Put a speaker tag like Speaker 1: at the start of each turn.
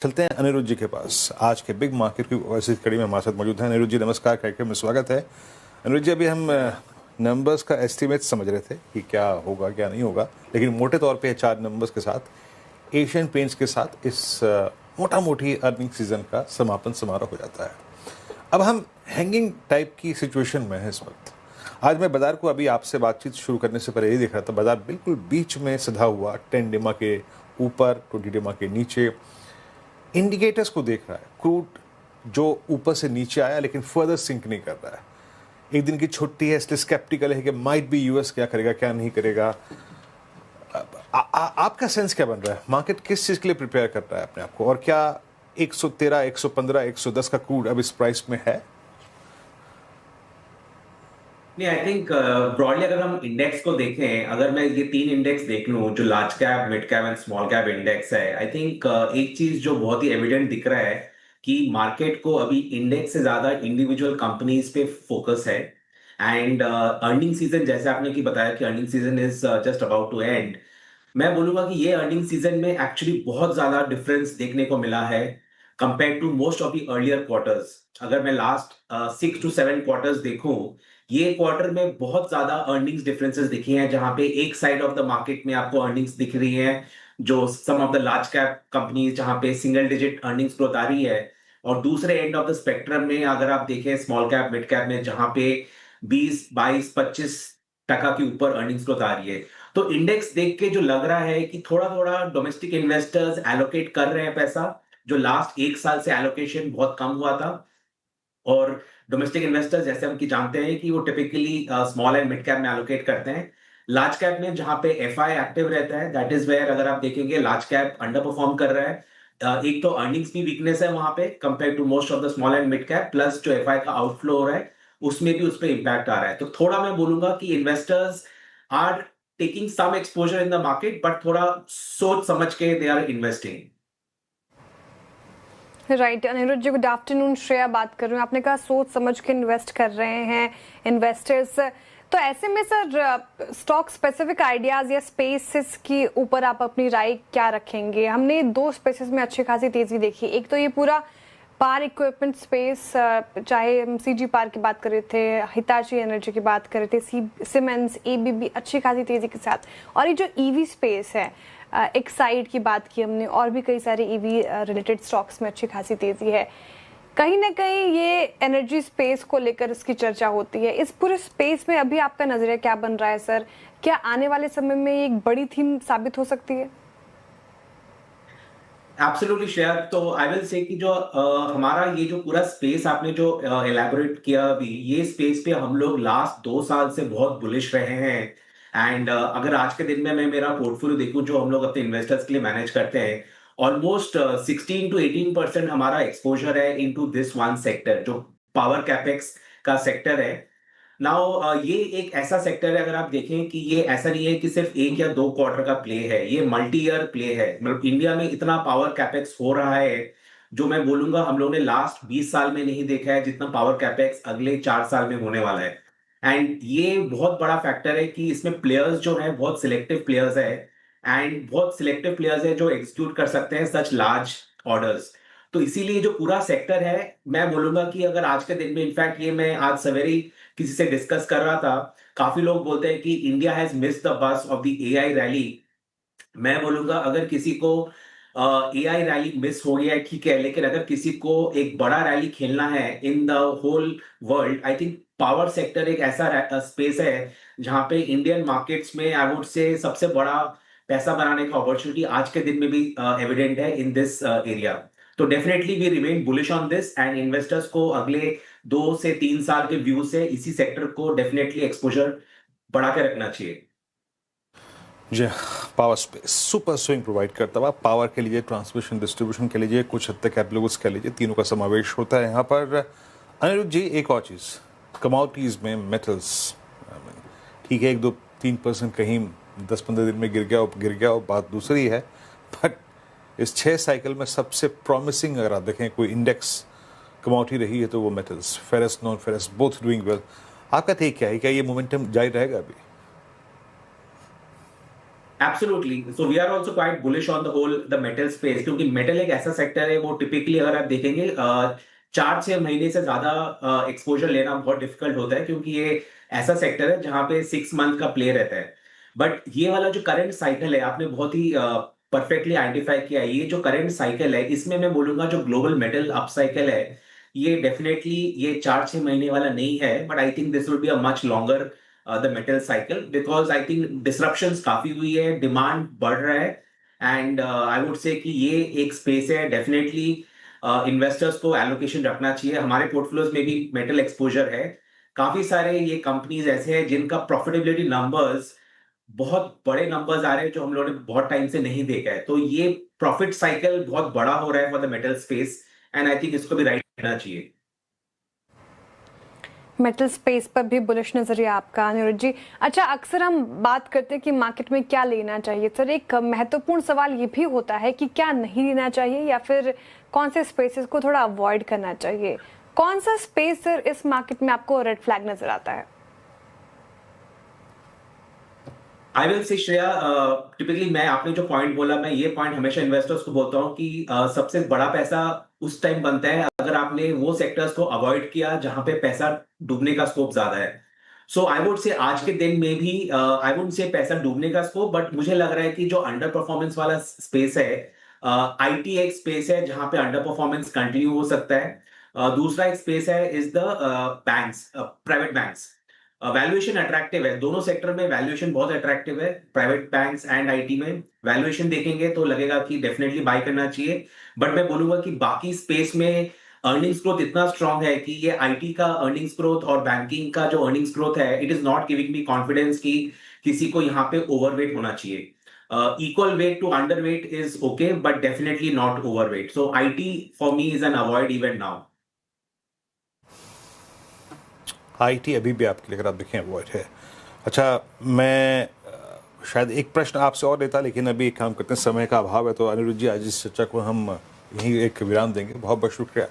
Speaker 1: चलते हैं अनिरुद्ध जी के पास। आज के बिग मार्केट की वैसी कड़ी में हमारे साथ मौजूद हैं। अनिरुद्ध जी नमस्कार, कार्यक्रम में स्वागत है। अनिरुद्ध जी, अभी हम नंबर्स का एस्टीमेट समझ रहे थे कि क्या होगा क्या नहीं होगा, लेकिन मोटे तौर पे 4 नंबर्स के साथ एशियन पेंट्स के साथ इस मोटा मोटी अर्निंग सीजन का समापन समारोह हो जाता है। अब हम हैंगिंग टाइप की सिचुएशन में हैं इस वक्त। आज मैं बाजार को अभी आपसे बातचीत शुरू करने से पहले यही देख रहा था, बाजार बिल्कुल बीच में सधा हुआ, 10 डिमा के ऊपर 20 डिमा के नीचे इंडिकेटर्स को देख रहा है। क्रूड जो ऊपर से नीचे आया लेकिन फर्दर सिंक नहीं कर रहा है। एक दिन की छुट्टी है, इसलिए स्केप्टिकल है कि माइट बी यूएस क्या करेगा क्या नहीं करेगा। आपका सेंस क्या बन रहा है? मार्केट किस चीज़ के लिए प्रिपेयर कर रहा है अपने आप को, और क्या 113, 115, 110 का क्रूड अब इस प्राइस में है?
Speaker 2: नहीं, आई थिंक ब्रॉडली अगर हम इंडेक्स को देखें, अगर मैं ये 3 इंडेक्स देख लूं जो large cap, mid cap and small cap index है, आई थिंक एक चीज जो बहुत ही एविडेंट दिख रहा है कि मार्केट को अभी इंडेक्स से ज्यादा इंडिविजुअल कंपनीज पे फोकस है। एंड अर्निंग सीजन, जैसे आपने की बताया कि earning season is just about to end, मैं बोलूंगा कि ये अर्निंग सीजन में एक्चुअली बहुत ज्यादा डिफरेंस देखने को मिला है compare to most of the earlier quarters. अगर मैं लास्ट 6 to 7 क्वार्टर्स देखूं, ये क्वार्टर में बहुत ज्यादा अर्निंग्स डिफरेंसेस दिखी हैं, जहां पे एक साइड ऑफ द मार्केट में आपको अर्निंग्स दिख रही है जो some of the large cap companies, जहां पे सिंगल डिजिट अर्निंग्स ग्रोथ आ रही है, और दूसरे एंड ऑफ द स्पेक्ट्रम में अगर आप देखें स्मॉल कैप, मिड कैप में, जहां पे 20, 22, 25% के ऊपर अर्निंग्स ग्रोथ आ रही है। तो इंडेक्स देख के जो लग रहा है कि थोड़ा थोड़ा डोमेस्टिक इन्वेस्टर्स एलोकेट कर रहे हैं पैसा, जो लास्ट 1 साल से एलोकेशन बहुत कम हुआ था। और डोमेस्टिक इन्वेस्टर्स, जैसे हम की जानते हैं कि वो typically small and mid cap में एलोकेट करते हैं। लार्ज कैप में जहां पे एफआई एक्टिव रहता है, दैट इज वेयर अगर आप देखेंगे लार्ज कैप अंडर परफॉर्म कर रहा है। एक तो अर्निंग्स की वीकनेस है वहां पे compare to most of the small and mid cap, plus जो एफआई का आउटफ्लो हो रहा है उसमें भी उस पर इम्पैक्ट आ रहा है। तो थोड़ा मैं बोलूंगा कि investors are taking some exposure in the market, but थोड़ा सोच समझ के they are investing.
Speaker 3: Right Aniruddh ji, good afternoon. Shreya बात कर रही हूँ। आपने कहा सोच समझ के इन्वेस्ट कर रहे हैं इन्वेस्टर्स, तो ऐसे में सर स्टॉक स्पेसिफिक आइडियाज या स्पेसेस के ऊपर आप अपनी राय क्या रखेंगे? हमने 2 स्पेसेस में अच्छी खासी तेजी देखी। एक तो ये पूरा पावर इक्विपमेंट स्पेस, चाहे हम सीजी पावर की बात कर रहे थे, हिताची एनर्जी की बात कर रहे थे, सीमेंस, एबीबी अच्छी खासी तेजी के साथ, और ये जो ईवी स्पेस है, एक्साइड की बात की हमने, और भी कई सारे ईवी रिलेटेड स्टॉक्स में अच्छी खासी तेजी है। कहीं ना कहीं ये एनर्जी स्पेस को लेकर इसकी चर्चा होती है। इस पूरे स्पेस में अभी आपका नजरिया क्या बन रहा है सर? क्या आने वाले समय में ये एक बड़ी थीम साबित हो सकती है?
Speaker 2: एब्सोल्युटली श्रेया, तो आई विल से कि जो हमारा ये जो पूरा स्पेस आपने जो एलैबोरेट किया अभी, ये स्पेस पे हम लोग लास्ट 2 साल से बहुत बुलिश रहे हैं। एंड अगर आज के दिन में मैं मेरा पोर्टफोलियो देखूं जो हम लोग अपने इन्वेस्टर्स के लिए मैनेज करते हैं, ऑलमोस्ट 16 to 18% हमारा एक्सपोजर है इनटू दिस वन सेक्टर, जो पावर कैपेक्स का सेक्टर है। नाउ ये एक ऐसा सेक्टर है, अगर आप देखें कि ये ऐसा नहीं है कि सिर्फ 1 या 2 क्वार्टर का प्ले है, ये मल्टी ईयर प्ले है। मतलब इंडिया में इतना पावर कैपेक्स हो रहा है जो मैं बोलूंगा हम लोग ने लास्ट 20 साल में नहीं देखा है, जितना पावर कैपेक्स अगले 4 साल में होने वाला है। एंड ये बहुत बड़ा फैक्टर है कि इसमें प्लेयर्स जो है बहुत सिलेक्टिव प्लेयर्स है, एंड बहुत सिलेक्टिव प्लेयर्स है जो एग्जीक्यूट कर सकते हैं सच लार्ज ऑर्डर्स। तो इसीलिए जो पूरा सेक्टर है, मैं बोलूंगा कि अगर आज के दिन में, इनफैक्ट ये मैं आज सवेरे किसी से डिस्कस कर रहा था, काफी लोग बोलते हैं कि India has missed the bus of the AI rally. मैं बोलूंगा अगर किसी को एआई रैली मिस हो गया है ठीक है, लेकिन अगर किसी को एक बड़ा रैली खेलना है in the whole world, I think power sector एक ऐसा स्पेस है जहां पे इंडियन मार्केट्स में आई वुड से सबसे बड़ा पैसा बनाने का अपॉर्चुनिटी आज के दिन में भी एविडेंट है इन दिस एरिया। तो definitely we remain bullish on this, and investors को अगले 2 से 3 साल के व्यू से इसी सेक्टर को डेफिनेटली एक्सपोजर बढ़ा के रखना चाहिए।
Speaker 1: जी, power space super swing provide करता हुआ, पावर के लिए, ट्रांसमिशन डिस्ट्रीब्यूशन के लिए, कुछ हद तक कैपिटल्स के लिए, तीनों का समावेश होता है यहाँ पर। अनिरुद्ध जी, एक और चीज़, कमोडिटीज़ में मेटल्स, ठीक है 1-2-3% कहीं 10-15 दिन में गिर गया और बात दूसरी है। बट इस 6 साइकिल में सबसे प्रॉमिसिंग अगर आप देखें कोई इंडेक्स कमोडिटी रही है तो वो metals, ferrous, non ferrous, both doing well. आपका टेक क्या है? क्या ये मोमेंटम जारी रहेगा अभी?
Speaker 2: Absolutely, so we are also quite bullish on the whole the metal space, क्योंकि मेटल एक ऐसा सेक्टर है, वो टिपिकली अगर आप देखेंगे 4-6 महीने से ज्यादा एक्सपोजर लेना बहुत डिफिकल्ट होता है, क्योंकि ये ऐसा सेक्टर है जहां पे 6 मंथ का प्ले रहता है। बट ये वाला जो करंट साइकिल है, आपने बहुत ही परफेक्टली आइडेंटिफाई किया है। ये जो करंट साइकिल है, इसमें मैं बोलूंगा जो ग्लोबल मेटल अप साइकिल है, ये डेफिनेटली ये 4-6 महीने वाला नहीं है, but I think this will be a much longer the metal cycle, because I think disruptions काफी हुई है, डिमांड बढ़ रहा है, एंड आई वुड से कि ये एक स्पेस है डेफिनेटली इन्वेस्टर्स को एलोकेशन रखना चाहिए। हमारे पोर्टफोलियोज में भी मेटल एक्सपोजर है। काफी सारे ये कंपनीज ऐसे हैं जिनका प्रॉफिटेबिलिटी नंबर्स बहुत बड़े नंबर्स आ रहे हैं, जो हम लोगों ने बहुत टाइम से नहीं देखा है। तो ये प्रॉफिट साइकिल बहुत बड़ा हो रहा है for the metal space, and I think इसको भी राइट करना चाहिए।
Speaker 3: मेटल स्पेस पर भी बुलिश नजरिया आपका, अनिरुद्ध जी। अच्छा, अक्सर हम बात करते हैं कि मार्केट में क्या लेना चाहिए, सर एक महत्वपूर्ण सवाल ये भी होता है कि क्या नहीं लेना चाहिए, या फिर कौन से स्पेसेस को थोड़ा अवॉइड करना चाहिए। कौन सा स्पेस सर इस मार्केट में आपको रेड फ्लैग नजर आता है?
Speaker 2: I will say Shreya, typically मैं आपने जो पॉइंट बोला, मैं ये पॉइंट हमेशा इन्वेस्टर्स को बोलता हूँ कि सबसे बड़ा पैसा उस टाइम बनता है अगर आपने वो सेक्टर्स को अवॉइड किया जहां पे पैसा डूबने का स्कोप ज्यादा है। सो आई वुड से आज के दिन में भी आई वुड से पैसा डूबने का स्कोप, बट मुझे लग रहा है कि जो अंडर परफॉर्मेंस वाला स्पेस है, आईटी एक स्पेस है जहां पे अंडर परफॉर्मेंस कंटिन्यू हो सकता है। दूसरा एक स्पेस है is the banks, private banks. Valuation attractive है, दोनों सेक्टर में वैल्यूएशन बहुत अट्रैक्टिव है, प्राइवेट बैंक्स एंड आईटी में वैल्यूएशन देखेंगे तो लगेगा कि डेफिनेटली बाय करना चाहिए। बट मैं बोलूंगा कि बाकी स्पेस में अर्निंग्स ग्रोथ इतना स्ट्रांग है कि ये आईटी का अर्निंग्स ग्रोथ और बैंकिंग का जो अर्निंग्स ग्रोथ है, it is not giving me confidence कि किसी को यहाँ पे ओवरवेट होना चाहिए। Equal weight to under weight is okay, but definitely not overweight. So IT for me is an avoid even now.
Speaker 1: IT अभी भी आपके लिए अगर आप देखें अवॉइड है। अच्छा, मैं शायद एक प्रश्न आपसे और लेता, लेकिन अभी एक काम करते हैं, समय का अभाव है, तो अनिरुद्ध जी आज इस चर्चा को हम यहीं एक विराम देंगे। बहुत बहुत शुक्रिया।